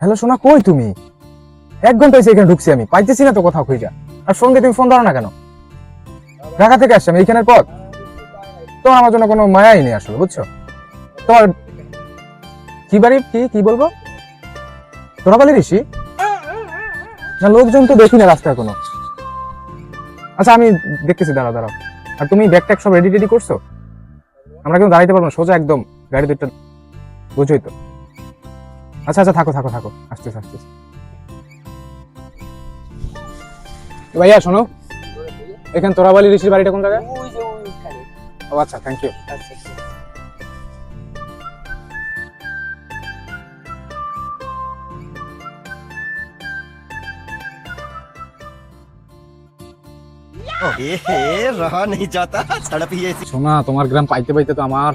Hello সোনা, কই তুমি? 1 ঘন্টা হয়েছে এখানে ঢুকছি, আমি পাইতেছি না তো কোথাও খুঁজা। আর ফোন দিয়ে তুমি ফোন ধরো না কেন? ঢাকা থেকে আসছি আমি, এইখানের পথ। তোমার আমার জন্য কোনো মায়াই নেই আসলে, বুঝছো? তোমার কি বাড়ি, কি বলবো? তোরাবালি ঋষি না, লোকজন তো দেখি না রাস্তায় কোনো। আচ্ছা আমি দেখতেছি, দাঁড়াও দাঁড়াও। আর তুমি ব্যাগ ট্যাগ সব রেডি টেডি করছো? আমরা কিন্তু দাঁড়াইতে পারবো না, সোজা একদম গাড়ি দুইটা, বুঝোই তো। আচ্ছা আচ্ছা, থাকো থাকো থাকো, আসতেছে আসতেছে। ভাইয়া শোনো, এখানে তোরাবালি ঋষির বাড়িটা কোন জায়গায়? ও আচ্ছা, থ্যাংক ইউ। रहा नहीं जाता, तड़प ही ऐसी। সোনা, তোমার গ্রাম পাইতে পাইতে তো আমার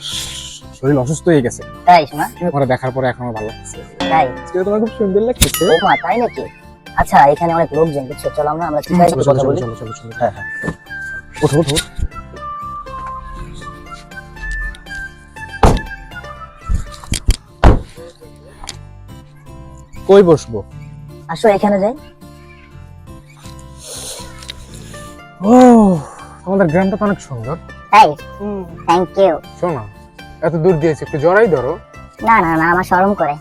শরীর অসুস্থ হয়ে গেছে। তাই শোনা? তোমার দেখার পরে এখন আমার ভালো লাগছে। তাই? আজকে তোমার খুব সুন্দর লাগছে। ও মা, তাই নাকি? আচ্ছা, এখানে অনেক লোকজন, বুঝছো? চলো আমরা ঠিক আছে চলো কথা চলো বলি। চলো চলো চলো। হ্যাঁ হ্যাঁ, ওঠো ওঠো। কই বসবো? আসো এখানে যাই। ও, তোমাদের গ্রামটা তো অনেক সুন্দর। তাই? Thank you. শোনা, এত দূর দিয়েছি, একটু জড়াই ধরো। না না না, আমার শরম করে।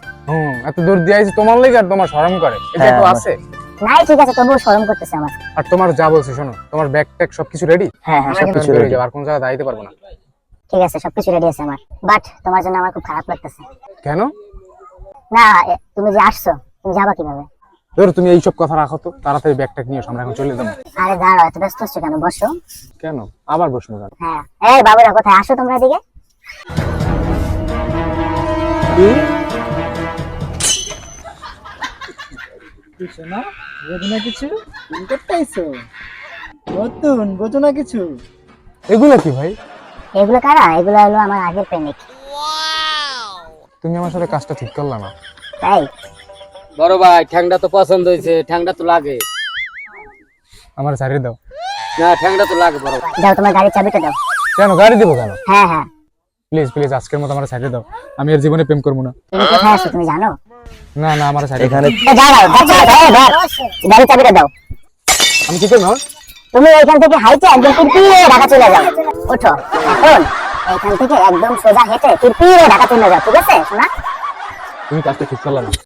এত দূর দিয়েছি তোমার লেগে, আর তোমার শরম করে, এটা তো আছে। নাই, ঠিক আছে, তবুও শরম করতেছে আমার। আর তোমার যা বলছি শোনো, তোমার ব্যাগ ট্যাগ সবকিছু রেডি? হ্যাঁ হ্যাঁ, সবকিছু রেডি, আর কোন জায়গায় দাঁড়াইতে পারবো না। ঠিক আছে, সবকিছু রেডি আছে আমার। বাট তোমার জন্য আমার খুব খারাপ লাগতেছে। কেন? না, তুমি যে আসছো, তুমি যাবা কিভাবে? ধরো তুমি এইসব কথা রাখো তো, তাড়াতাড়ি ব্যাগ ট্যাগ নিয়ে এসো, আমরা এখন চলে যাবো। আরে দাঁড়াও, এত ব্যস্ত হচ্ছে কেন? বসো। কেন আবার বসবো কেন? হ্যাঁ, এই বাবুরা কোথায়? আসো তোমরা এদিকে। না বোঝো না কিছু, তুমি করতেইছো নতুন, বোঝো না কিছু। এগুলো কি ভাই? এগুলো কারা? এগুলো হলো আমার আগের প্রেমিক। তুমি আমার সাথে কাজটা ঠিক করলা না। তাই? বড় ভাই, ঠ্যাংটা তো পছন্দ হয়েছে, ঠ্যাংটা তো লাগে। আমার ছাড়িয়ে দাও। না, ঠ্যাংটা তো লাগে বড় ভাই। দাও, তোমার গাড়ির চাবিটা দাও। কেন গাড়ি দিব কেন? হ্যাঁ হ্যাঁ। প্লিজ প্লিজ, আজকের মতো আমার ছাড়িয়ে দাও, আমি আর জীবনে প্রেম করবো না। তুমি কোথায় আছো তুমি জানো? না না, আমার ছাড়িয়ে দাও। দাঁড়াও, গাড়ির চাবিটা দাও। আমি কি করবো? তুমি এখান থেকে হাইটে একদম তিরপিরে ঢাকা চলে যাও। ওঠো এখন, এখান থেকে একদম সোজা হেঁটে তিরপিরে ঢাকা চলে যাও, ঠিক আছে শোনা? তুমি কাজটা ঠিক করলা না।